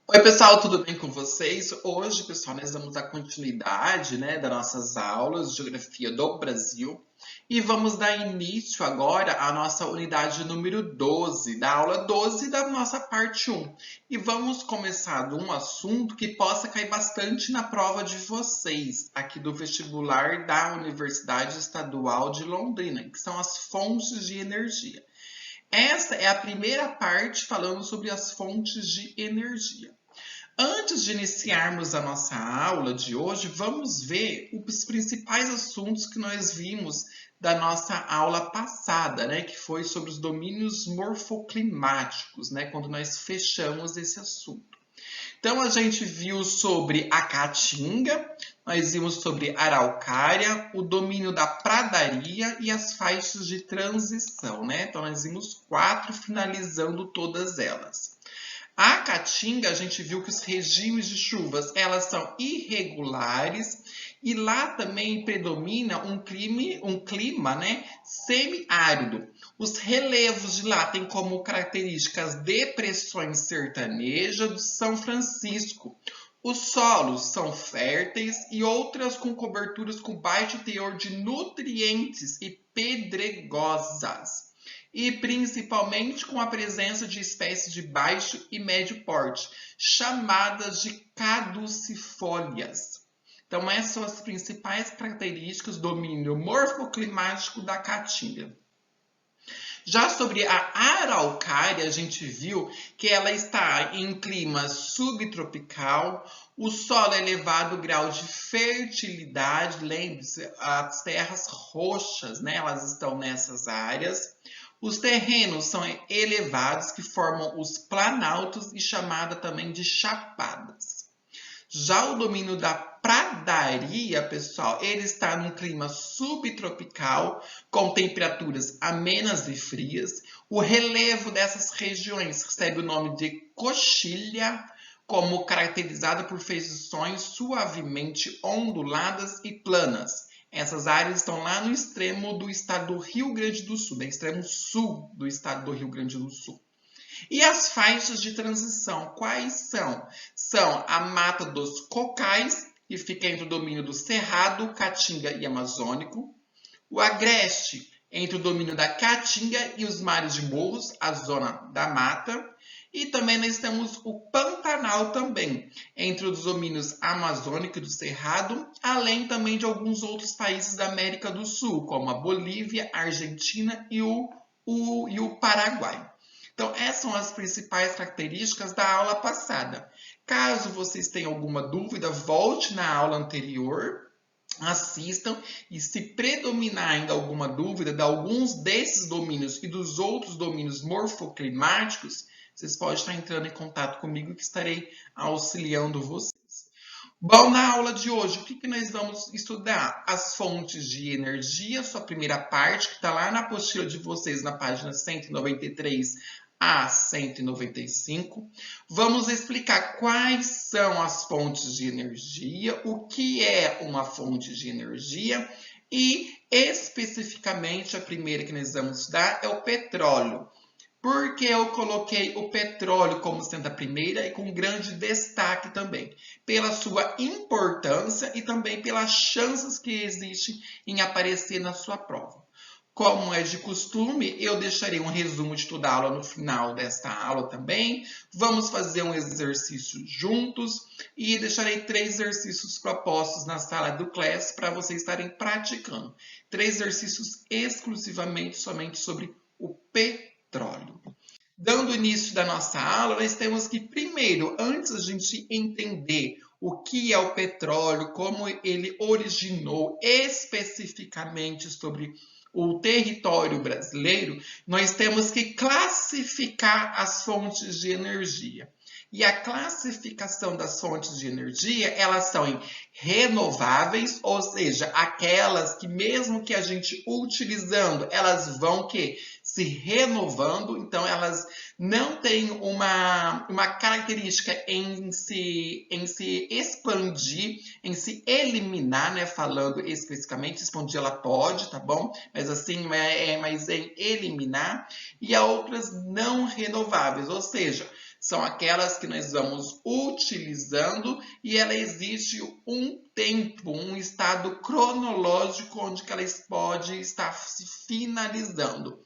Oi, pessoal, tudo bem com vocês? Hoje, pessoal, nós vamos dar continuidade, das nossas aulas de Geografia do Brasil e vamos dar início agora à nossa unidade número 12, da aula 12 da nossa parte 1. E vamos começar de um assunto que possa cair bastante na prova de vocês, aqui do vestibular da Universidade Estadual de Londrina, que são as fontes de energia. Essa é a primeira parte falando sobre as fontes de energia. Antes de iniciarmos a nossa aula de hoje, vamos ver os principais assuntos que nós vimos da nossa aula passada, que foi sobre os domínios morfoclimáticos, quando nós fechamos esse assunto. Então, a gente viu sobre a caatinga, nós vimos sobre a araucária, o domínio da pradaria e as faixas de transição, Então, nós vimos 4, finalizando todas elas. A caatinga, a gente viu que os regimes de chuvas, elas são irregulares e lá também predomina um clima semiárido. Os relevos de lá têm como características depressões sertanejas do São Francisco. Os solos são férteis e outras com coberturas com baixo teor de nutrientes e pedregosas. E principalmente com a presença de espécies de baixo e médio porte, chamadas de caducifólias. Então, essas são as principais características do domínio morfoclimático da caatinga. Já sobre a araucária, a gente viu que ela está em clima subtropical, o solo é elevado grau de fertilidade, lembre-se, as terras roxas, elas estão nessas áreas. Os terrenos são elevados, que formam os planaltos e chamada também de chapadas. Já o domínio da pradaria, pessoal, ele está num clima subtropical, com temperaturas amenas e frias. O relevo dessas regiões recebe o nome de coxilha, como caracterizada por feições suavemente onduladas e planas. Essas áreas estão lá no extremo do estado do Rio Grande do Sul, no extremo sul do estado do Rio Grande do Sul. E as faixas de transição, quais são? São a Mata dos Cocais, que fica entre o domínio do Cerrado, Caatinga e Amazônico. O Agreste, entre o domínio da Caatinga e os mares de morros, a zona da mata. E também nós temos o Pantanal também, entre os domínios amazônico e do Cerrado, além também de alguns outros países da América do Sul, como a Bolívia, a Argentina e o Paraguai. Então, essas são as principais características da aula passada. Caso vocês tenham alguma dúvida, volte na aula anterior, assistam e se predominar ainda alguma dúvida de alguns desses domínios e dos outros domínios morfoclimáticos, vocês podem estar entrando em contato comigo que estarei auxiliando vocês. Bom, na aula de hoje, o que nós vamos estudar? As fontes de energia, sua primeira parte, que está lá na apostila de vocês, na página 193 a 195. Vamos explicar quais são as fontes de energia, o que é uma fonte de energia e, especificamente, a primeira que nós vamos estudar é o petróleo. Por que eu coloquei o petróleo como sendo a primeira e com grande destaque também? Pela sua importância e também pelas chances que existem em aparecer na sua prova. Como é de costume, eu deixarei um resumo de toda a aula no final desta aula também. Vamos fazer um exercício juntos e deixarei 3 exercícios propostos na sala do Class para vocês estarem praticando. 3 exercícios exclusivamente somente sobre o petróleo. Dando início da nossa aula, nós temos que, primeiro, antes a gente entender o que é o petróleo, como ele originou especificamente sobre o território brasileiro, nós temos que classificar as fontes de energia. E a classificação das fontes de energia, elas são em renováveis, ou seja, aquelas que mesmo que a gente utilizando, elas vão se renovando, então elas não têm uma característica em se expandir, em se eliminar, falando especificamente, expandir ela pode, tá bom? Mas assim, mas em eliminar, e há outras não renováveis, ou seja, São aquelas que nós vamos utilizando e ela existe um tempo, um estado cronológico onde que elas podem estar se finalizando.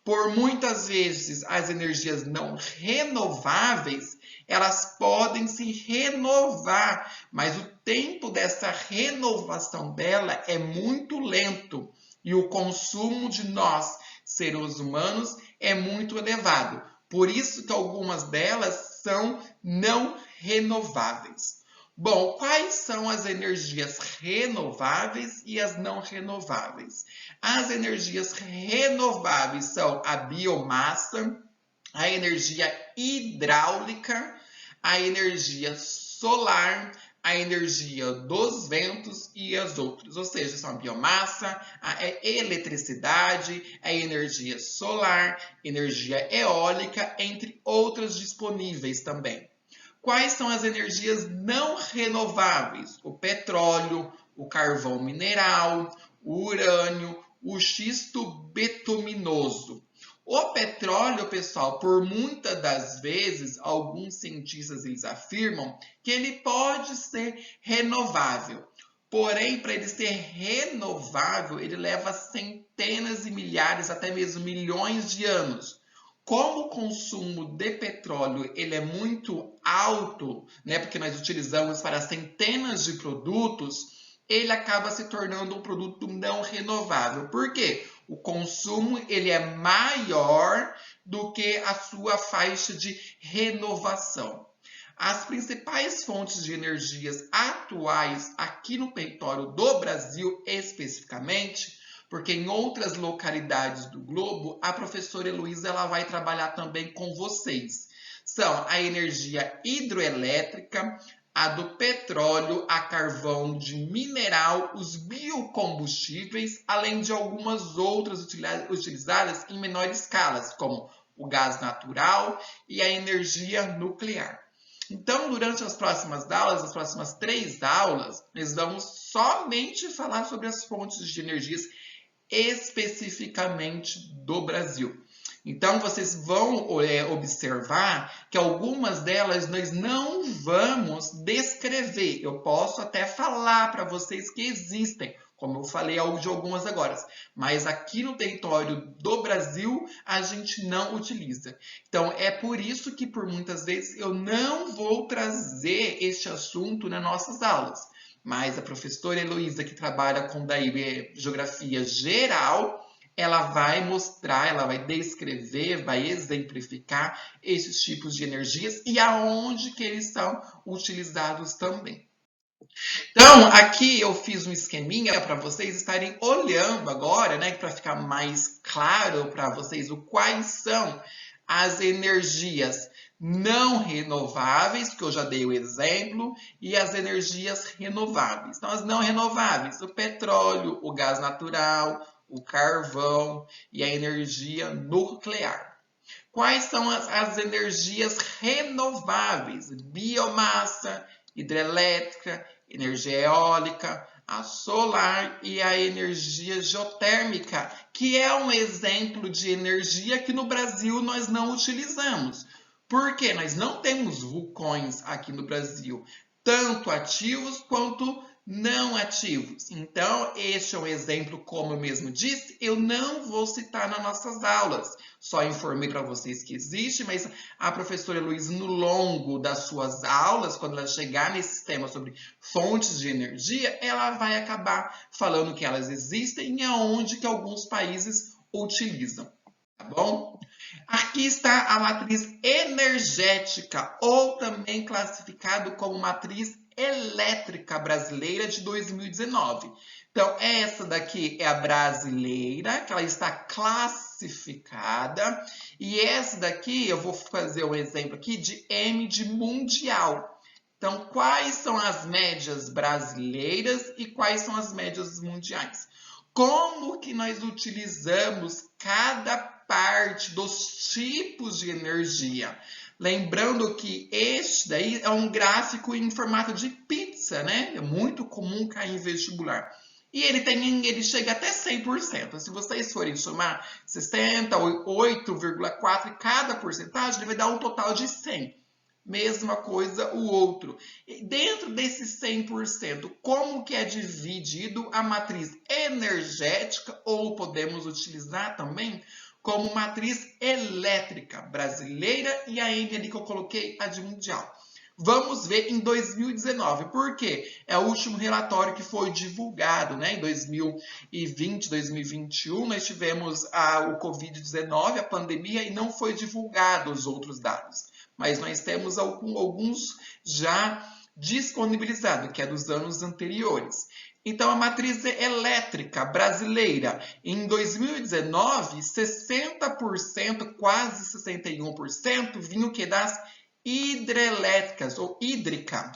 Por muitas vezes as energias não renováveis, elas podem se renovar, mas o tempo dessa renovação dela é muito lento e o consumo de nós, seres humanos, é muito elevado. Por isso que algumas delas são não renováveis. Bom, quais são as energias renováveis e as não renováveis? As energias renováveis são a biomassa, a energia hidráulica, a energia solar, a energia dos ventos e as outras. Ou seja, são a biomassa, a eletricidade, a energia solar, energia eólica, entre outras disponíveis também. Quais são as energias não renováveis? O petróleo, o carvão mineral, o urânio, o xisto betuminoso. O petróleo, pessoal, por muitas das vezes, alguns cientistas eles afirmam que ele pode ser renovável. Porém, para ele ser renovável, ele leva centenas e milhares, até mesmo milhões de anos. Como o consumo de petróleo ele é muito alto, né, porque nós utilizamos para centenas de produtos, ele acaba se tornando um produto não renovável. Por quê? O consumo ele é maior do que a sua faixa de renovação. As principais fontes de energias atuais aqui no território do Brasil especificamente, porque em outras localidades do globo, a professora Heloísa ela vai trabalhar também com vocês. São a energia hidroelétrica, a do petróleo, a carvão de mineral, os biocombustíveis, além de algumas outras utilizadas em menor escala, como o gás natural e a energia nuclear. Então, durante as próximas aulas, as próximas 3 aulas, nós vamos somente falar sobre as fontes de energias especificamente do Brasil. Então, vocês vão observar que algumas delas nós não vamos descrever. Eu posso até falar para vocês que existem, como eu falei de algumas agora, mas aqui no território do Brasil a gente não utiliza. Então, é por isso que por muitas vezes eu não vou trazer este assunto nas nossas aulas. Mas a professora Heloísa, que trabalha com geografia geral, ela vai mostrar, ela vai descrever, vai exemplificar esses tipos de energias e aonde que eles são utilizados também. Então, aqui eu fiz um esqueminha para vocês estarem olhando agora, né, para ficar mais claro para vocês quais são as energias não renováveis, que eu já dei o exemplo, e as energias renováveis. Então, as não renováveis, o petróleo, o gás natural, o carvão e a energia nuclear. Quais são as energias renováveis? Biomassa, hidrelétrica, energia eólica, a solar e a energia geotérmica, que é um exemplo de energia que no Brasil nós não utilizamos. Porque nós não temos vulcões aqui no Brasil, tanto ativos quanto não ativos. Então, este é um exemplo, como eu mesmo disse, eu não vou citar nas nossas aulas. Só informei para vocês que existe, mas a professora Heloísa, no longo das suas aulas, quando ela chegar nesse tema sobre fontes de energia, ela vai acabar falando que elas existem e aonde que alguns países utilizam. Tá bom? Aqui está a matriz energética, ou também classificado como matriz elétrica brasileira de 2019. Então, essa daqui é a brasileira, que ela está classificada. E essa daqui, eu vou fazer um exemplo aqui de M de mundial. Então, quais são as médias brasileiras e quais são as médias mundiais? Como que nós utilizamos cada parte dos tipos de energia? Lembrando que este daí é um gráfico em formato de pizza, né? É muito comum cair em vestibular. E ele chega até 100%. Se vocês forem somar 60, 8,4, cada porcentagem, ele vai dar um total de 100. Mesma coisa o outro. E dentro desses 100%, como que é dividido a matriz energética, ou podemos utilizar também como matriz elétrica brasileira, e a N ali que eu coloquei, a de mundial. Vamos ver em 2019, porque é o último relatório que foi divulgado, né? Em 2020, 2021, nós tivemos o Covid-19, a pandemia, e não foi divulgado os outros dados. Mas nós temos alguns já disponibilizados, que é dos anos anteriores. Então, a matriz elétrica brasileira, em 2019, 60%, quase 61%, vinha o que? Das hidrelétricas, ou hídrica,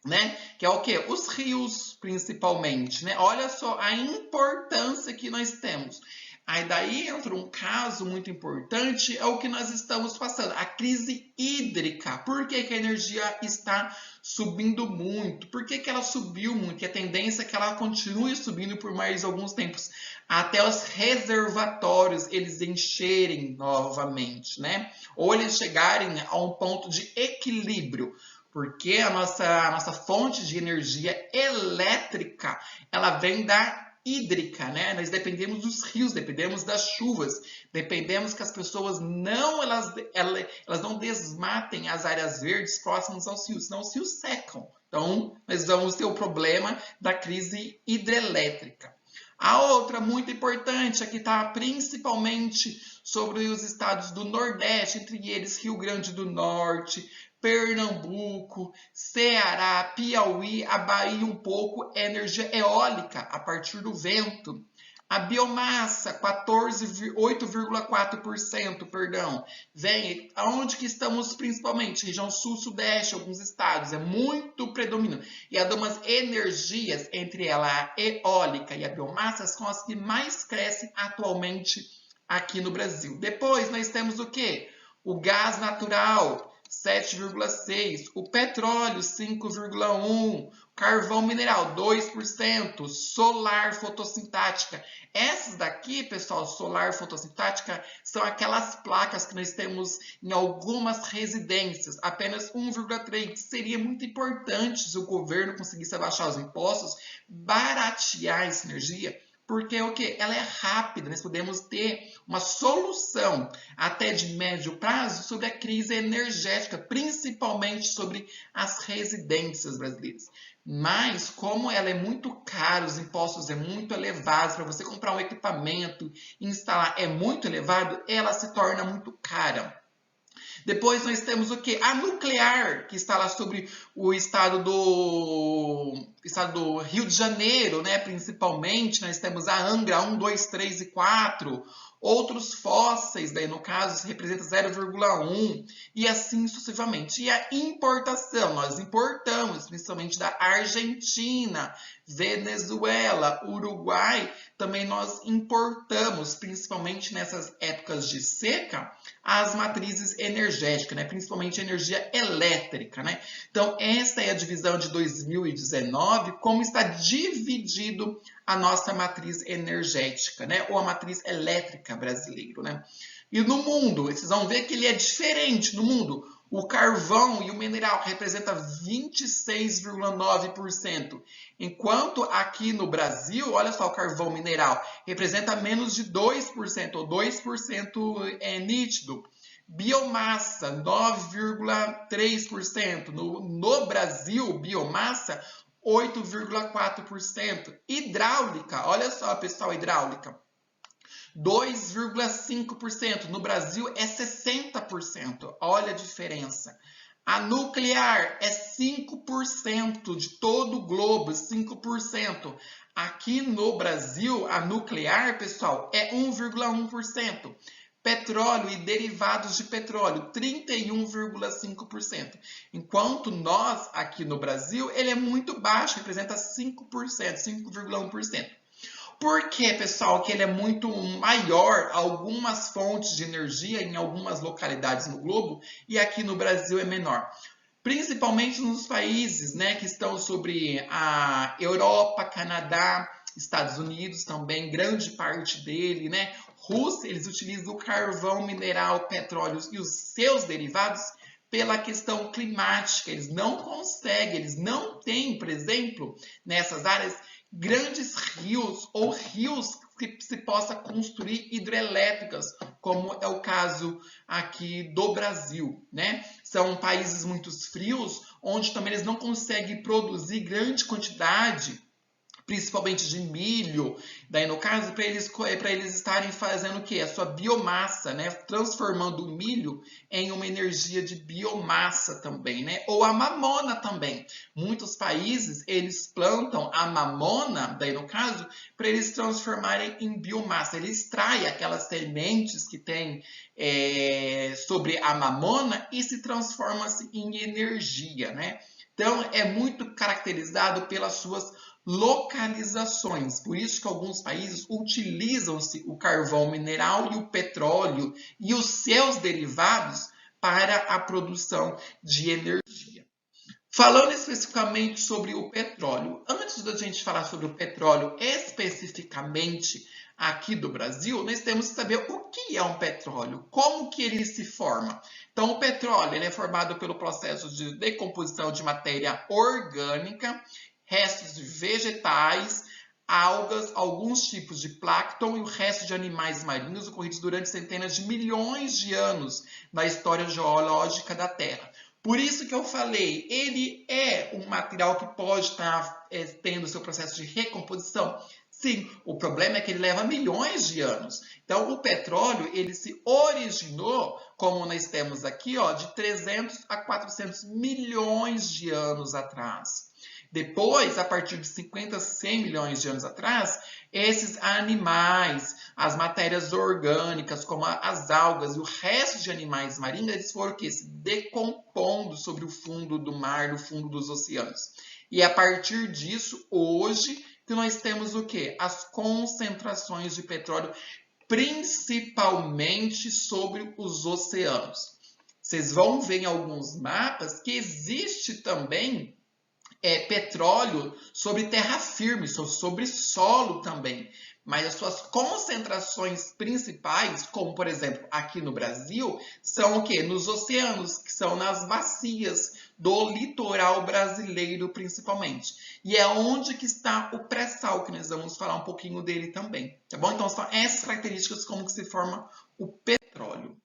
né? Que é o quê? Os rios, principalmente, né? Olha só a importância que nós temos. Aí daí entra um caso muito importante, é o que nós estamos passando, a crise hídrica. Por que que a energia está subindo muito? Por que que ela subiu muito? E a tendência é que ela continue subindo por mais alguns tempos, até os reservatórios eles encherem novamente, né? Ou eles chegarem a um ponto de equilíbrio. Porque a nossa fonte de energia elétrica, ela vem da hídrica, né? Nós dependemos dos rios, dependemos das chuvas, dependemos que as pessoas elas não desmatem as áreas verdes próximas aos rios, senão os rios secam. Então, nós vamos ter o problema da crise hidrelétrica. A outra muito importante, aqui está principalmente sobre os estados do Nordeste, entre eles Rio Grande do Norte, Pernambuco, Ceará, Piauí, a Bahia um pouco, é energia eólica a partir do vento. A biomassa, 8,4%, perdão, vem aonde que estamos principalmente? Região sul, sudeste, alguns estados, é muito predominante. E algumas energias, entre ela a eólica e a biomassa, são as que mais crescem atualmente aqui no Brasil. Depois nós temos o quê? O gás natural, 7,6%, o petróleo 5,1%, carvão mineral 2%, solar fotossintética. Essas daqui, pessoal, solar fotossintética, são aquelas placas que nós temos em algumas residências, apenas 1,3%. Seria muito importante se o governo conseguisse abaixar os impostos, baratear essa energia, porque o que? Ela é rápida, nós podemos ter uma solução até de médio prazo sobre a crise energética, principalmente sobre as residências brasileiras. Mas, como ela é muito cara, os impostos é muito elevados, para você comprar um equipamento e instalar é muito elevado, ela se torna muito cara. Depois nós temos o que? A nuclear, que está lá sobre o estado do Rio de Janeiro, né? Principalmente, nós temos a Angra 1, 2, 3 e 4. Outros fósseis, daí no caso, representa 0,1 e assim sucessivamente. E a importação, nós importamos principalmente da Argentina, Venezuela, Uruguai, também nós importamos, principalmente nessas épocas de seca, as matrizes energéticas, né? Principalmente a energia elétrica, né? Então, esta é a divisão de 2019, como está dividido a nossa matriz energética, né? Ou a matriz elétrica brasileira, né? E no mundo, vocês vão ver que ele é diferente no mundo. O carvão e o mineral representam 26,9%, enquanto aqui no Brasil, olha só, o carvão mineral representa menos de 2%, ou 2% é nítido. Biomassa, 9,3%. No Brasil, biomassa, 8,4%. Hidráulica, olha só, pessoal, hidráulica, 2,5%. No Brasil é 60%. Olha a diferença. A nuclear é 5% de todo o globo, 5%. Aqui no Brasil, a nuclear, pessoal, é 1,1%. Petróleo e derivados de petróleo, 31,5%. Enquanto nós, aqui no Brasil, ele é muito baixo, representa 5%, 5,1%. Por que, pessoal, que ele é muito maior, algumas fontes de energia em algumas localidades no globo, e aqui no Brasil é menor? Principalmente nos países, né, que estão sobre a Europa, Canadá, Estados Unidos também, grande parte dele, né? Rússia, eles utilizam o carvão, mineral, petróleo e os seus derivados pela questão climática. Eles não conseguem, eles não têm, por exemplo, nessas áreas, grandes rios ou rios que se possa construir hidrelétricas, como é o caso aqui do Brasil, né? São países muito frios, onde também eles não conseguem produzir grande quantidade, principalmente de milho, daí no caso, para eles estarem fazendo o quê? A sua biomassa, né? Transformando o milho em uma energia de biomassa também, né? Ou a mamona também. Muitos países, eles plantam a mamona, daí no caso, para eles transformarem em biomassa. Ele extrai aquelas sementes que tem sobre a mamona e se transforma-se em energia, né? Então, é muito caracterizado pelas suas localizações. Por isso que alguns países utilizam-se o carvão mineral e o petróleo e os seus derivados para a produção de energia. Falando especificamente sobre o petróleo, antes da gente falar sobre o petróleo especificamente aqui do Brasil, nós temos que saber o que é um petróleo, como que ele se forma. Então, o petróleo ele é formado pelo processo de decomposição de matéria orgânica, restos de vegetais, algas, alguns tipos de plâncton e o resto de animais marinhos ocorridos durante centenas de milhões de anos na história geológica da Terra. Por isso que eu falei, ele é um material que pode estar tendo seu processo de recomposição. Sim, o problema é que ele leva milhões de anos. Então, o petróleo, ele se originou, como nós temos aqui, ó, de 300 a 400 milhões de anos atrás. Depois, a partir de 50, 100 milhões de anos atrás, esses animais, as matérias orgânicas, como as algas e o resto de animais marinhos, eles foram o quê? Se decompondo sobre o fundo do mar, no fundo dos oceanos. E a partir disso, hoje, que nós temos o quê? As concentrações de petróleo, principalmente sobre os oceanos. Vocês vão ver em alguns mapas que existe também petróleo sobre terra firme, sobre solo também. Mas as suas concentrações principais, como por exemplo aqui no Brasil, são o quê? Nos oceanos, que são nas bacias do litoral brasileiro principalmente. E é onde que está o pré-sal, que nós vamos falar um pouquinho dele também, tá bom? Então são essas características como que se forma o petróleo.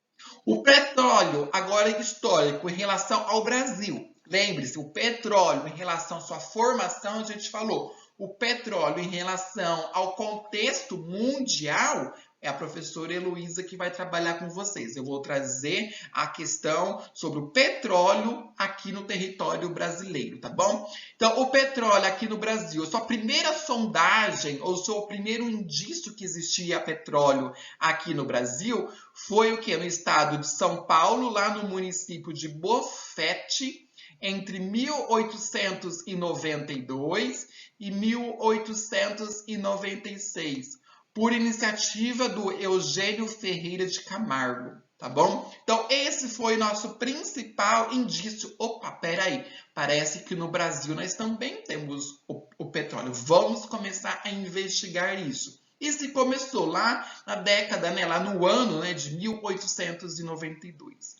O petróleo, agora histórico, em relação ao Brasil. Lembre-se, o petróleo em relação à sua formação, a gente falou. O petróleo em relação ao contexto mundial, é a professora Heloísa que vai trabalhar com vocês. Eu vou trazer a questão sobre o petróleo aqui no território brasileiro, tá bom? Então, o petróleo aqui no Brasil, sua primeira sondagem, ou seu primeiro indício que existia petróleo aqui no Brasil, foi o quê? No estado de São Paulo, lá no município de Bofete, entre 1892 e 1896, por iniciativa do Eugênio Ferreira de Camargo, tá bom? Então, esse foi nosso principal indício. Opa, peraí, parece que no Brasil nós também temos o petróleo. Vamos começar a investigar isso. E se começou lá na década, né, lá no ano, né, de 1892.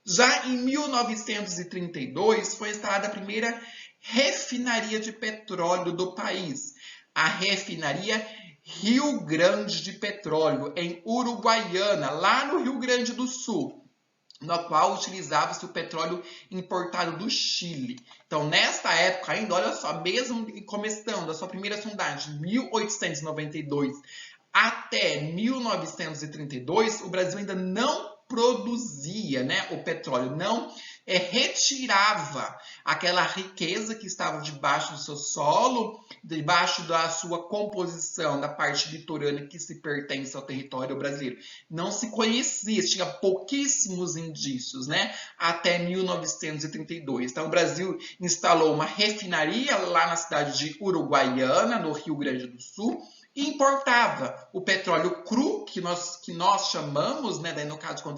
Já em 1932, foi instalada a primeira refinaria de petróleo do país, a refinaria Rio Grande de Petróleo, em Uruguaiana, lá no Rio Grande do Sul, no qual utilizava-se o petróleo importado do Chile. Então, nesta época ainda, olha só, mesmo começando a sua primeira sondagem, 1892 até 1932, o Brasil ainda não produzia, né, o petróleo, não retirava aquela riqueza que estava debaixo do seu solo, debaixo da sua composição, da parte litorânea que se pertence ao território brasileiro. Não se conhecia, tinha pouquíssimos indícios, né, até 1932. Então, o Brasil instalou uma refinaria lá na cidade de Uruguaiana, no Rio Grande do Sul, importava o petróleo cru, que nós chamamos, né, daí no caso, quando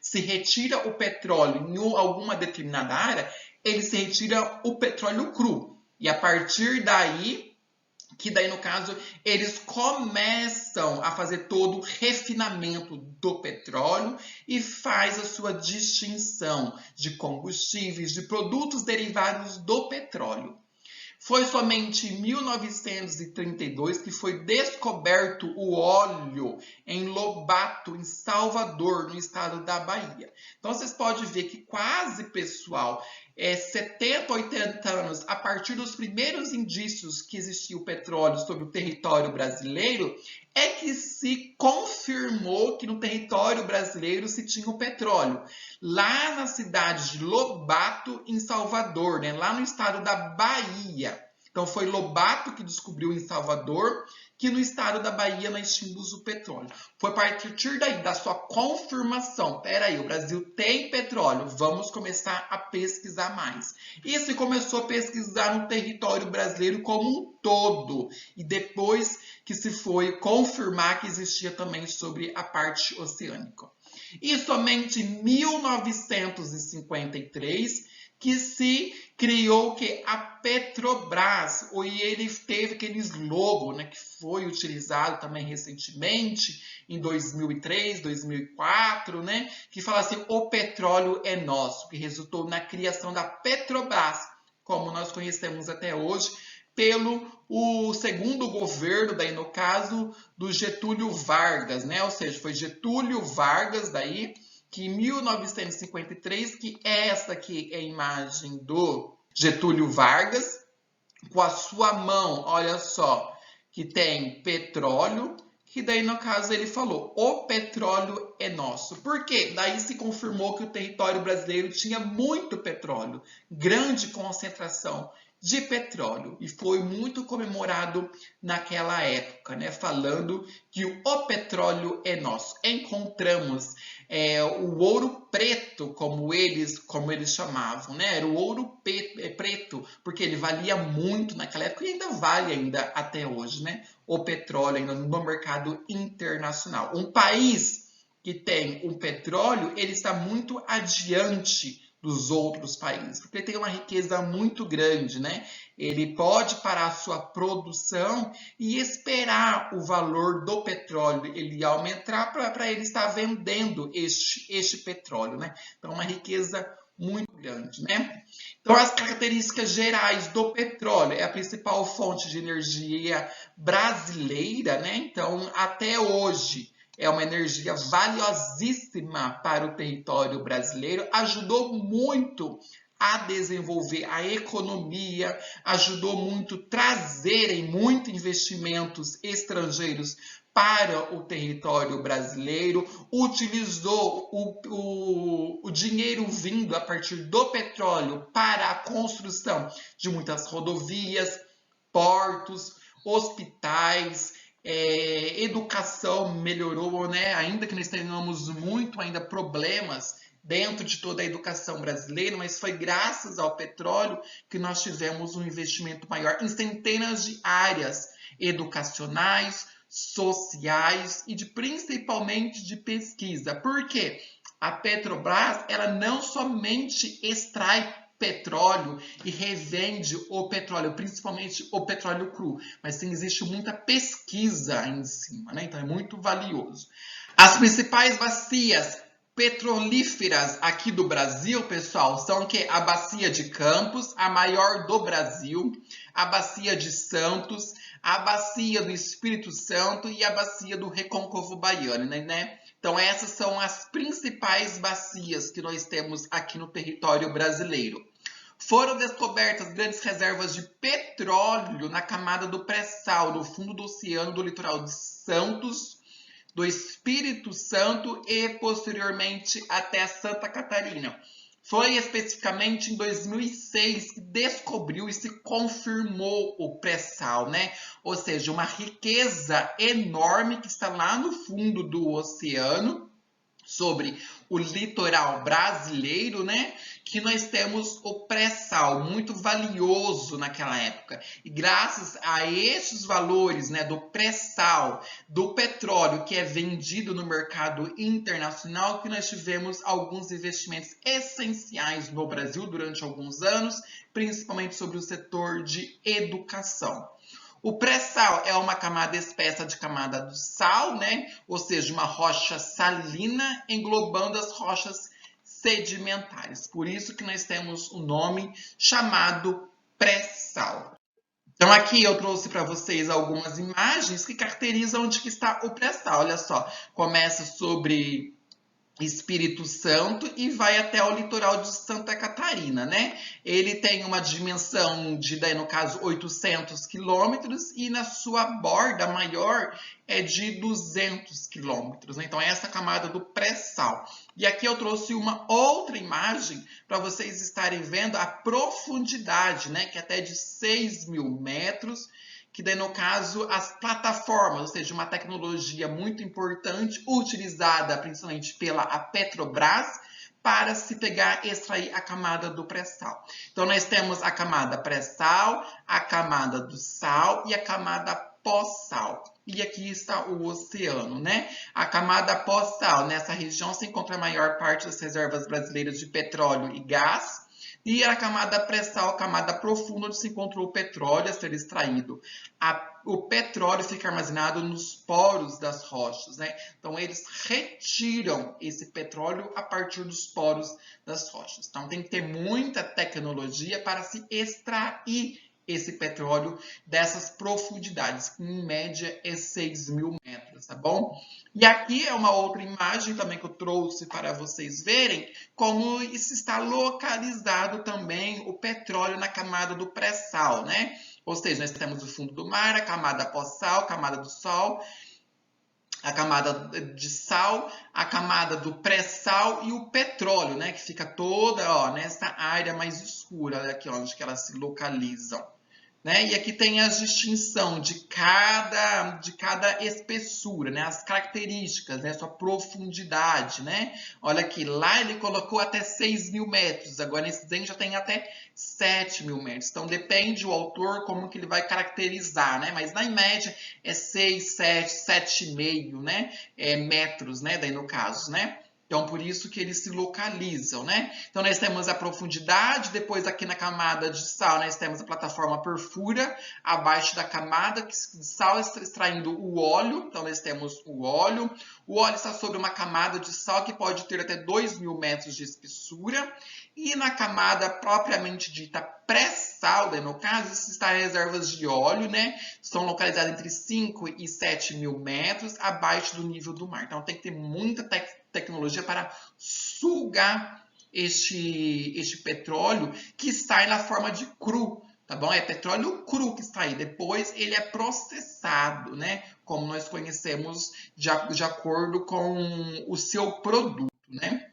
se retira o petróleo em alguma determinada área, ele se retira o petróleo cru. E a partir daí que daí, no caso, eles começam a fazer todo o refinamento do petróleo e faz a sua distinção de combustíveis, de produtos derivados do petróleo. Foi somente em 1932 que foi descoberto o óleo em Lobato, em Salvador, no estado da Bahia. Então, vocês podem ver que quase, pessoal, 70, 80 anos, a partir dos primeiros indícios que existia o petróleo sobre o território brasileiro, é que se confirmou que no território brasileiro se tinha o petróleo. Lá na cidade de Lobato, em Salvador, né? Lá no estado da Bahia. Então foi Lobato que descobriu em Salvador que no estado da Bahia nós tínhamos o petróleo. Foi a partir daí, da sua confirmação, peraí, o Brasil tem petróleo, vamos começar a pesquisar mais. E se começou a pesquisar no território brasileiro como um todo, e depois que se foi confirmar que existia também sobre a parte oceânica. E somente em 1953 que se criou que a Petrobras, e ele teve aquele slogan, né, que foi utilizado também recentemente, em 2003, 2004, né, que fala assim, o petróleo é nosso, que resultou na criação da Petrobras, como nós conhecemos até hoje, pelo o segundo governo, daí no caso, do Getúlio Vargas, né, ou seja, foi Getúlio Vargas daí, que em 1953, que essa aqui é a imagem do Getúlio Vargas, com a sua mão, olha só, que tem petróleo, que daí no caso ele falou, o petróleo é nosso. Por quê? Daí se confirmou que o território brasileiro tinha muito petróleo, grande concentração de petróleo, e foi muito comemorado naquela época, né? Falando que o petróleo é nosso. Encontramos o ouro preto, como eles chamavam, né? Era o ouro preto, porque ele valia muito naquela época e ainda vale ainda até hoje, né? O petróleo ainda no mercado internacional. Um país que tem um petróleo, ele está muito adiante dos outros países, porque ele tem uma riqueza muito grande, né? Ele pode parar a sua produção e esperar o valor do petróleo ele aumentar para ele estar vendendo este petróleo, né? Então, uma riqueza muito grande, né? Então, as características gerais do petróleo é a principal fonte de energia brasileira, né? Então, até hoje, é uma energia valiosíssima para o território brasileiro, ajudou muito a desenvolver a economia, ajudou muito a trazerem muitos investimentos estrangeiros para o território brasileiro, utilizou o dinheiro vindo a partir do petróleo para a construção de muitas rodovias, portos, hospitais, educação melhorou, né? Ainda que nós tenhamos muito ainda problemas dentro de toda a educação brasileira, mas foi graças ao petróleo que nós tivemos um investimento maior em centenas de áreas educacionais, sociais e principalmente de pesquisa. Por quê? A Petrobras, ela não somente extrai petróleo e revende o petróleo, principalmente o petróleo cru, mas sim, existe muita pesquisa em cima, né? Então é muito valioso. As principais bacias petrolíferas aqui do Brasil, pessoal, são que a bacia de Campos, a maior do Brasil, a bacia de Santos, a bacia do Espírito Santo e a bacia do Recôncavo Baiano, né? Então essas são as principais bacias que nós temos aqui no território brasileiro. Foram descobertas grandes reservas de petróleo na camada do pré-sal, no fundo do oceano do litoral de Santos, do Espírito Santo e posteriormente até Santa Catarina. Foi especificamente em 2006 que descobriu e se confirmou o pré-sal, né? Ou seja, uma riqueza enorme que está lá no fundo do oceano, sobre o litoral brasileiro, né? Que nós temos o pré-sal, muito valioso naquela época. E graças a esses valores, né, do pré-sal, do petróleo que é vendido no mercado internacional, que nós tivemos alguns investimentos essenciais no Brasil durante alguns anos, principalmente sobre o setor de educação. O pré-sal é uma camada espessa de camada do sal, né? Ou seja, uma rocha salina englobando as rochas sedimentares. Por isso que nós temos o nome chamado pré-sal. Então aqui eu trouxe para vocês algumas imagens que caracterizam onde que está o pré-sal. Olha só, começa sobre Espírito Santo e vai até o litoral de Santa Catarina, né? Ele tem uma dimensão de, daí, no caso, 800 quilômetros e na sua borda maior é de 200 quilômetros, né? Então, essa camada do pré-sal. E aqui eu trouxe uma outra imagem para vocês estarem vendo a profundidade, né? Que é até de 6.000 metros, que daí no caso as plataformas, ou seja, uma tecnologia muito importante utilizada principalmente pela Petrobras para se pegar e extrair a camada do pré-sal. Então nós temos a camada pré-sal, a camada do sal e a camada pós-sal. E aqui está o oceano, né? A camada pós-sal, nessa região se encontra a maior parte das reservas brasileiras de petróleo e gás. E a camada pré-sal, camada profunda, onde se encontrou o petróleo a ser extraído. O petróleo fica armazenado nos poros das rochas, né? Então, eles retiram esse petróleo a partir dos poros das rochas. Então, tem que ter muita tecnologia para se extrair esse petróleo dessas profundidades, que em média é 6.000 metros, tá bom? E aqui é uma outra imagem também que eu trouxe para vocês verem como isso está localizado também o petróleo na camada do pré-sal, né? Ou seja, nós temos o fundo do mar, a camada pós-sal, a camada do sol, a camada de sal, a camada do pré-sal e o petróleo, né? Que fica toda, ó, nessa área mais escura, aqui onde que elas se localizam. Né? E aqui tem a distinção de cada espessura, né? As características, né? Sua profundidade, né? Olha aqui, lá ele colocou até 6.000 metros, agora nesse desenho já tem até 7.000 metros. Então depende o autor como que ele vai caracterizar, né? Mas na média é 6, 7, 7,5, né? Metros, né? Daí no caso, né? Então, por isso que eles se localizam, né? Então, nós temos a profundidade, depois aqui na camada de sal, nós temos a plataforma perfura, abaixo da camada de sal extraindo o óleo, então nós temos o óleo está sobre uma camada de sal que pode ter até 2.000 metros de espessura, e na camada propriamente dita pré-sal, no caso, isso está em reservas de óleo, né? Estão localizadas entre 5 e 7.000 metros abaixo do nível do mar. Então, tem que ter muita tecnologia para sugar este petróleo que sai na forma de cru, tá bom? É petróleo cru que está aí. Depois ele é processado, né? Como nós conhecemos de acordo com o seu produto, né?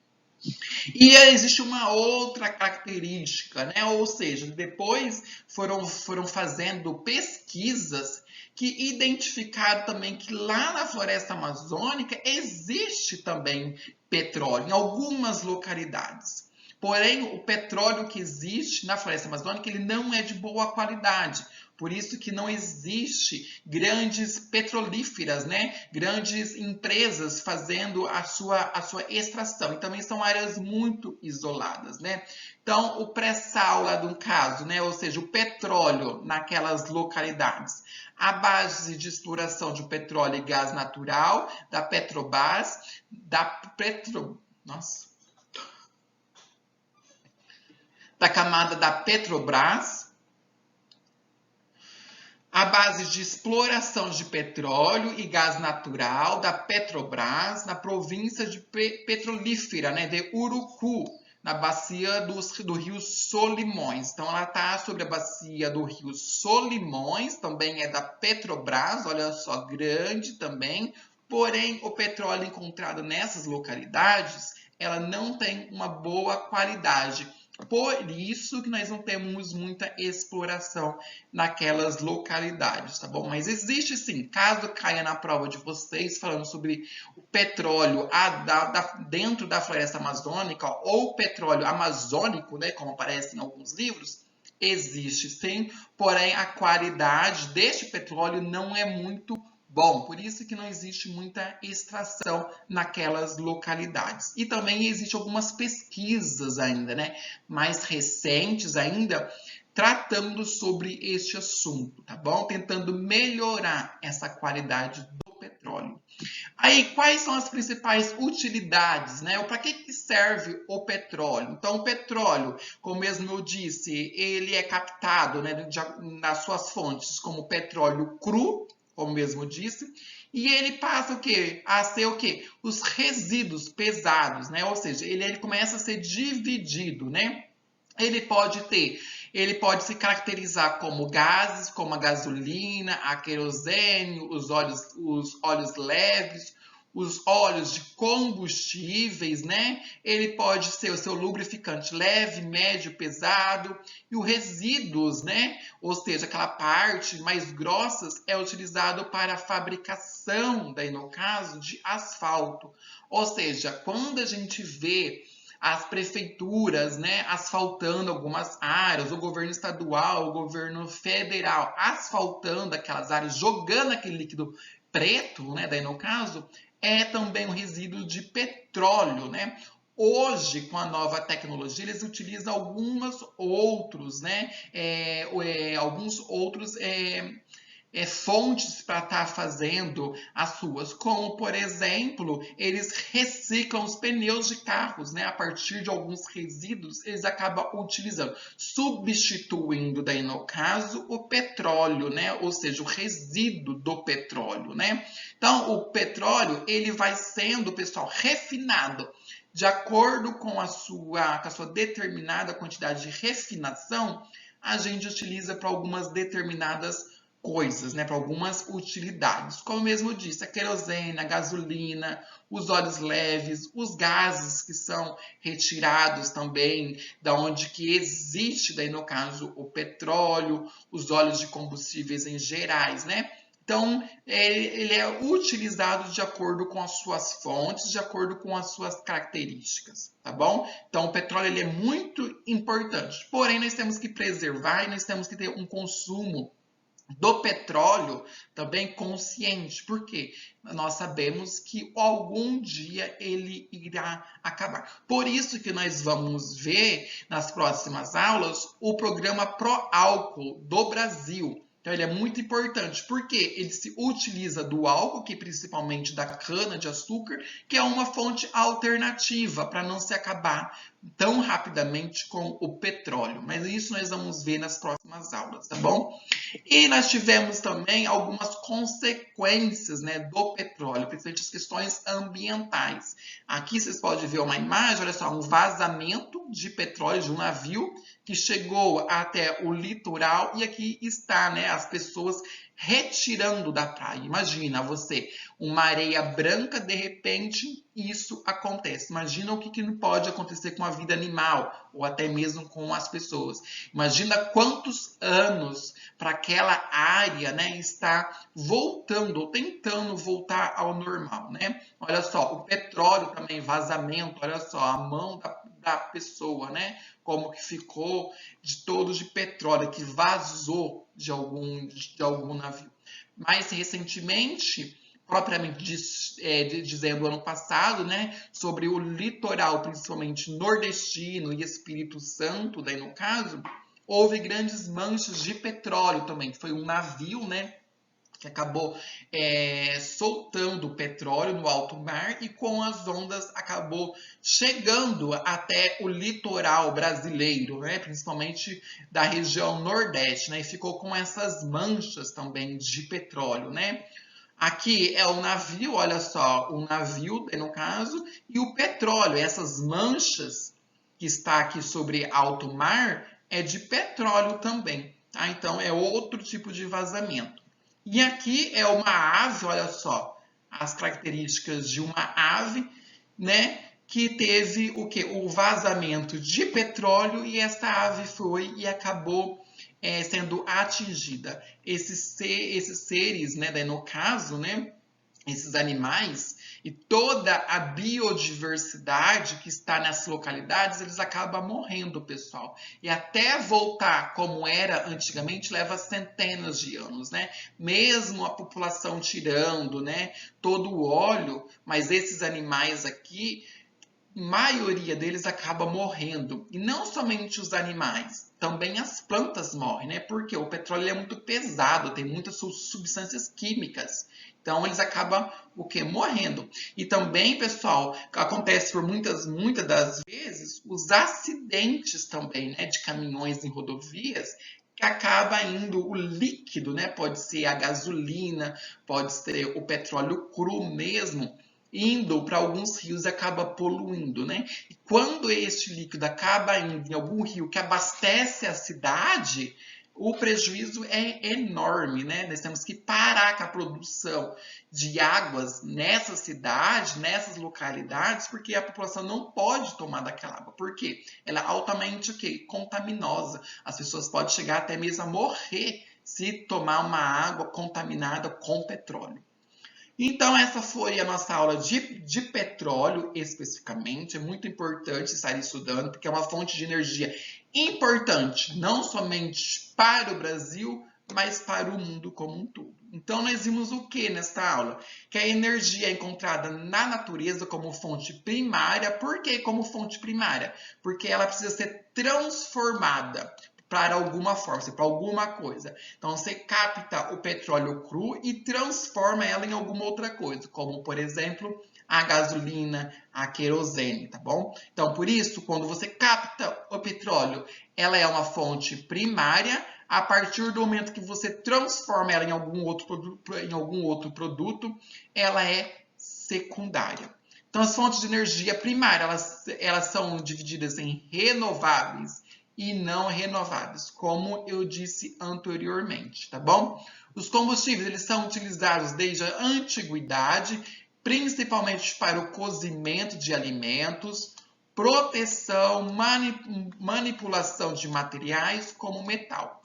E existe uma outra característica, né? Ou seja, depois foram fazendo pesquisas que identificaram também que lá na floresta amazônica existe também petróleo em algumas localidades. Porém, o petróleo que existe na floresta amazônica ele não é de boa qualidade. Por isso que não existe grandes petrolíferas, né? Grandes empresas fazendo a sua extração. E também são áreas muito isoladas, né? Então, o pré-sal lá do caso, né? Ou seja, o petróleo naquelas localidades. A base de exploração de petróleo e gás natural, da Petrobras, da camada da Petrobras, a base de exploração de petróleo e gás natural da Petrobras na província de petrolífera, né, de Urucu, na bacia do rio Solimões. Então, ela está sobre a bacia do rio Solimões, também é da Petrobras, olha só, grande também. Porém, o petróleo encontrado nessas localidades, ela não tem uma boa qualidade. Por isso que nós não temos muita exploração naquelas localidades, tá bom? Mas existe sim, caso caia na prova de vocês, falando sobre o petróleo dentro da floresta amazônica, ou petróleo amazônico, né, como aparece em alguns livros, existe sim, porém a qualidade deste petróleo não é muito bom, por isso que não existe muita extração naquelas localidades. E também existem algumas pesquisas ainda, né, mais recentes ainda, tratando sobre este assunto, tá bom? Tentando melhorar essa qualidade do petróleo. Aí, quais são as principais utilidades, né? Para que serve o petróleo? Então, o petróleo, como mesmo eu disse, ele é captado, né, nas suas fontes como petróleo cru, como mesmo disse, e ele passa o quê? A ser o quê? Os resíduos pesados, né? Ou seja, ele começa a ser dividido, né? Ele pode se caracterizar como gases, como a gasolina, a querosene, os óleos leves, os óleos de combustíveis, né? Ele pode ser o seu lubrificante leve, médio, pesado, e os resíduos, né? Ou seja, aquela parte mais grossas é utilizado para a fabricação, daí no caso, de asfalto. Ou seja, quando a gente vê as prefeituras, né, asfaltando algumas áreas, o governo estadual, o governo federal asfaltando aquelas áreas, jogando aquele líquido preto, né, daí no caso, é também um resíduo de petróleo, né? Hoje, com a nova tecnologia, eles utilizam alguns outros, né? Alguns outros fontes para estar fazendo as suas, como por exemplo, eles reciclam os pneus de carros, né? A partir de alguns resíduos, eles acabam utilizando, substituindo daí no caso o petróleo, né? Ou seja, o resíduo do petróleo, né? Então, o petróleo ele vai sendo, pessoal, refinado de acordo com a sua determinada quantidade de refinação. A gente utiliza para algumas determinadas coisas, né, para algumas utilidades. Como mesmo eu disse, a querosene, a gasolina, os óleos leves, os gases que são retirados também da onde que existe, daí no caso, o petróleo, os óleos de combustíveis em gerais, né? Então, ele é utilizado de acordo com as suas fontes, de acordo com as suas características, tá bom? Então, o petróleo ele é muito importante. Porém, nós temos que preservar e nós temos que ter um consumo do petróleo também consciente, porque nós sabemos que algum dia ele irá acabar. Por isso que nós vamos ver nas próximas aulas o programa Pro Álcool do Brasil. Então ele é muito importante, porque ele se utiliza do álcool, que principalmente da cana de açúcar, que é uma fonte alternativa para não se acabar tão rapidamente com o petróleo. Mas isso nós vamos ver nas próximas aulas, tá bom? E nós tivemos também algumas consequências, né, do petróleo, principalmente as questões ambientais. Aqui vocês podem ver uma imagem, olha só, um vazamento de petróleo de um navio que chegou até o litoral e aqui está, né, as pessoas retirando da praia. Imagina você, uma areia branca, de repente isso acontece. Imagina o que pode acontecer com a vida animal ou até mesmo com as pessoas. Imagina quantos anos para aquela área, né, estar voltando ou tentando voltar ao normal, né? Olha só, o petróleo também, vazamento, olha só, a mão da pessoa, né? Como que ficou de petróleo que vazou de algum navio. Mais recentemente, propriamente dizendo, ano passado, né, sobre o litoral, principalmente nordestino e Espírito Santo, daí no caso, houve grandes manchas de petróleo também. Foi um navio, né, que acabou soltando petróleo no alto mar e com as ondas acabou chegando até o litoral brasileiro, né? Principalmente da região nordeste, né? E ficou com essas manchas também de petróleo, né? Aqui é o navio, olha só, o navio, no caso, e o petróleo, essas manchas que está aqui sobre alto mar, é de petróleo também, tá? Então é outro tipo de vazamento. E aqui é uma ave, olha só, as características de uma ave, né, que teve o que? O vazamento de petróleo e essa ave foi e acabou sendo atingida. Esses seres, né, no caso, né, esses animais e toda a biodiversidade que está nessas localidades, eles acabam morrendo, pessoal. E até voltar como era antigamente leva centenas de anos, né? Mesmo a população tirando, né, todo o óleo, mas esses animais aqui maioria deles acaba morrendo. E não somente os animais, também as plantas morrem, né? Porque o petróleo é muito pesado, tem muitas substâncias químicas. Então eles acabam o quê? Morrendo. E também, pessoal, acontece por muitas das vezes os acidentes também, né, de caminhões em rodovias, que acaba indo o líquido, né? Pode ser a gasolina, pode ser o petróleo cru mesmo, indo para alguns rios e acaba poluindo, né? E quando este líquido acaba indo em algum rio que abastece a cidade, o prejuízo é enorme, né? Nós temos que parar com a produção de águas nessa cidade, nessas localidades, porque a população não pode tomar daquela água. Por quê? Ela é altamente o quê? Contaminosa. As pessoas podem chegar até mesmo a morrer se tomar uma água contaminada com petróleo. Então, essa foi a nossa aula de petróleo especificamente. É muito importante estar estudando, porque é uma fonte de energia importante, não somente para o Brasil, mas para o mundo como um todo. Então, nós vimos o que nesta aula? Que a energia é encontrada na natureza como fonte primária. Por que como fonte primária? Porque ela precisa ser transformada para alguma forma, para alguma coisa. Então, você capta o petróleo cru e transforma ela em alguma outra coisa, como, por exemplo, a gasolina, a querosene, tá bom? Então, por isso, quando você capta o petróleo, ela é uma fonte primária. A partir do momento que você transforma ela em algum outro produto, ela é secundária. Então, as fontes de energia primária, elas são divididas em renováveis e não renováveis, como eu disse anteriormente, tá bom? Os combustíveis, eles são utilizados desde a antiguidade, principalmente para o cozimento de alimentos, proteção, manipulação de materiais como metal,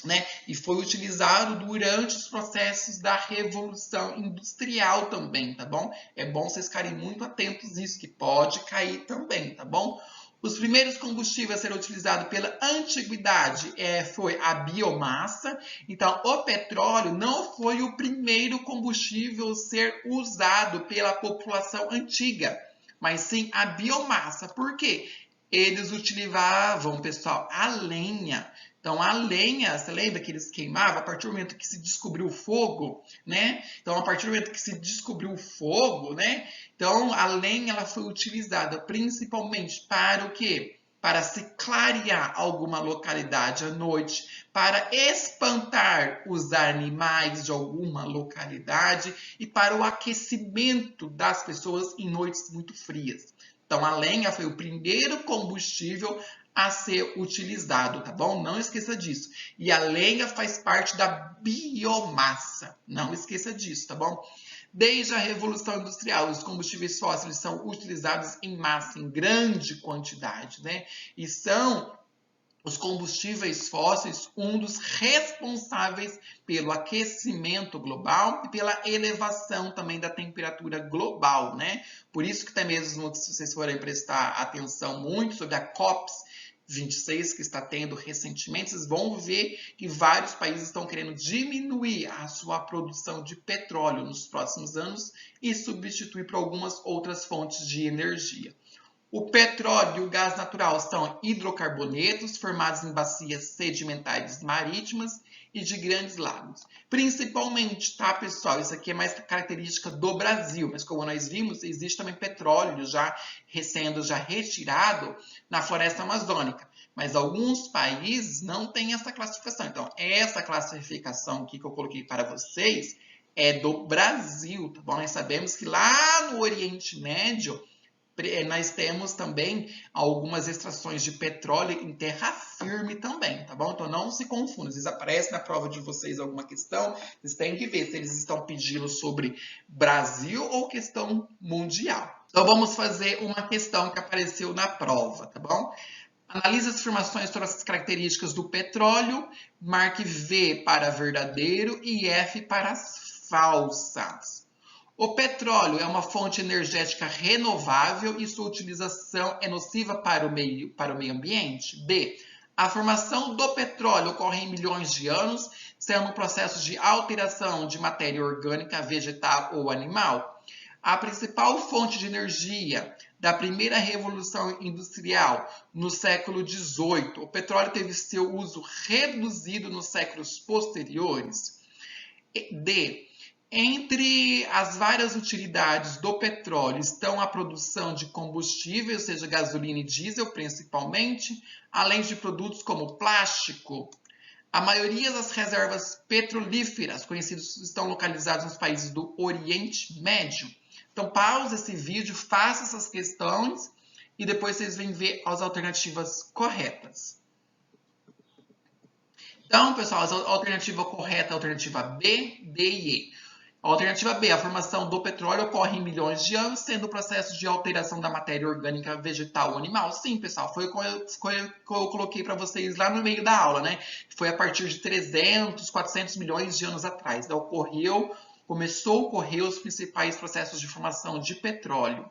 né? E foi utilizado durante os processos da Revolução Industrial também, tá bom? É bom vocês ficarem muito atentos nisso, que pode cair também, tá bom? Os primeiros combustíveis a serem utilizados pela antiguidade foi a biomassa. Então, o petróleo não foi o primeiro combustível a ser usado pela população antiga, mas sim a biomassa. Por quê? Eles utilizavam, pessoal, a lenha. Então, a lenha, você lembra que eles queimavam a partir do momento que se descobriu o fogo, né? Então, a partir do momento que se descobriu o fogo, né? Então, a lenha ela foi utilizada principalmente para o quê? Para se clarear alguma localidade à noite, para espantar os animais de alguma localidade e para o aquecimento das pessoas em noites muito frias. Então, a lenha foi o primeiro combustível a ser utilizado, tá bom? Não esqueça disso. E a lenha faz parte da biomassa. Não esqueça disso, tá bom? Desde a Revolução Industrial, os combustíveis fósseis são utilizados em massa, em grande quantidade, né? E são os combustíveis fósseis um dos responsáveis pelo aquecimento global e pela elevação também da temperatura global, né? Por isso que até mesmo se vocês forem prestar atenção muito sobre a COP26 que está tendo recentemente, vocês vão ver que vários países estão querendo diminuir a sua produção de petróleo nos próximos anos e substituir por algumas outras fontes de energia. O petróleo e o gás natural são hidrocarbonetos formados em bacias sedimentares marítimas e de grandes lagos. Principalmente, tá, pessoal? Isso aqui é mais característica do Brasil, mas como nós vimos, existe também petróleo já sendo retirado na floresta amazônica. Mas alguns países não têm essa classificação. Então, essa classificação aqui que eu coloquei para vocês é do Brasil, tá bom? Nós sabemos que lá no Oriente Médio nós temos também algumas extrações de petróleo em terra firme também, tá bom? Então não se confunda, às vezes aparece na prova de vocês alguma questão, vocês têm que ver se eles estão pedindo sobre Brasil ou questão mundial. Então vamos fazer uma questão que apareceu na prova, tá bom? Analise as informações sobre as características do petróleo, marque V para verdadeiro e F para as falsas. O petróleo é uma fonte energética renovável e sua utilização é nociva para o meio ambiente? B. A formação do petróleo ocorre em milhões de anos, sendo um processo de alteração de matéria orgânica, vegetal ou animal? A principal fonte de energia da primeira revolução industrial no século XVIII, o petróleo teve seu uso reduzido nos séculos posteriores. D. Entre as várias utilidades do petróleo estão a produção de combustível, ou seja, gasolina e diesel principalmente, além de produtos como plástico. A maioria das reservas petrolíferas conhecidas estão localizadas nos países do Oriente Médio. Então, pausa esse vídeo, faça essas questões e depois vocês vêm ver as alternativas corretas. Então, pessoal, a alternativa correta é a alternativa B, D e E. A alternativa B, a formação do petróleo ocorre em milhões de anos, sendo o processo de alteração da matéria orgânica vegetal ou animal. Sim, pessoal, foi o que eu coloquei para vocês lá no meio da aula, né? Foi a partir de 300, 400 milhões de anos atrás. Então, começou a ocorrer os principais processos de formação de petróleo.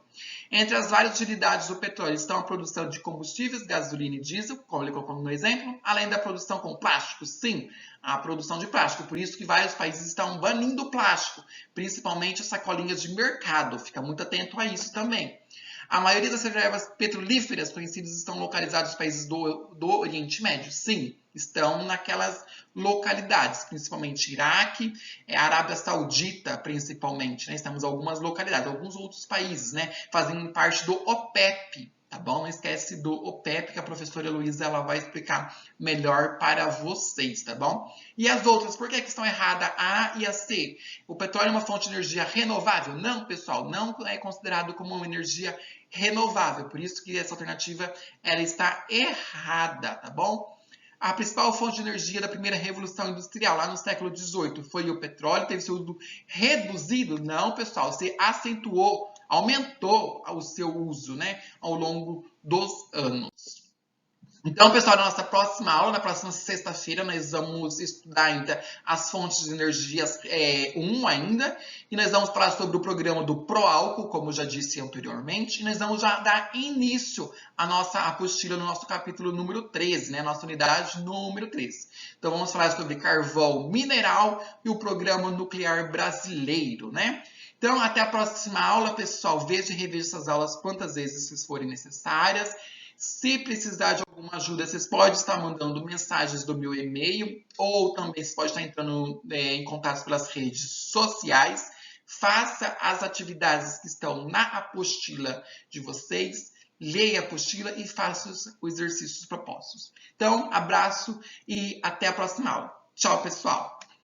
Entre as várias utilidades do petróleo estão a produção de combustíveis, gasolina e diesel, como ele colocou no exemplo, além da produção com plástico, sim, a produção de plástico. Por isso que vários países estão banindo o plástico, principalmente as sacolinhas de mercado. Fica muito atento a isso também. A maioria das reservas petrolíferas conhecidas estão localizadas nos países do Oriente Médio. Sim, estão naquelas localidades, principalmente Iraque, Arábia Saudita, principalmente. Né? Estamos em algumas localidades, alguns outros países, né? Fazem parte do OPEP. Tá bom? Não esquece do OPEP, que a professora Heloísa ela vai explicar melhor para vocês, tá bom? E as outras, por que estão erradas a e a C? O petróleo é uma fonte de energia renovável? Não, pessoal, não é considerado como uma energia renovável. Por isso que essa alternativa ela está errada, tá bom? A principal fonte de energia da primeira revolução industrial, lá no século XVIII, foi o petróleo, teve seu uso reduzido? Não, pessoal, se acentuou, aumentou o seu uso, né, ao longo dos anos. Então, pessoal, na nossa próxima aula, na próxima sexta-feira, nós vamos estudar ainda as fontes de energias 1 ainda, e nós vamos falar sobre o programa do Proálcool, como eu já disse anteriormente, e nós vamos já dar início à nossa apostila no nosso capítulo número 13, né, nossa unidade número 13. Então, vamos falar sobre carvão mineral e o programa nuclear brasileiro, né? Então, até a próxima aula, pessoal. Veja e reveja essas aulas quantas vezes vocês forem necessárias. Se precisar de alguma ajuda, vocês podem estar mandando mensagens do meu e-mail ou também vocês podem estar entrando em contato pelas redes sociais. Faça as atividades que estão na apostila de vocês, leia a apostila e faça os exercícios propostos. Então, abraço e até a próxima aula. Tchau, pessoal!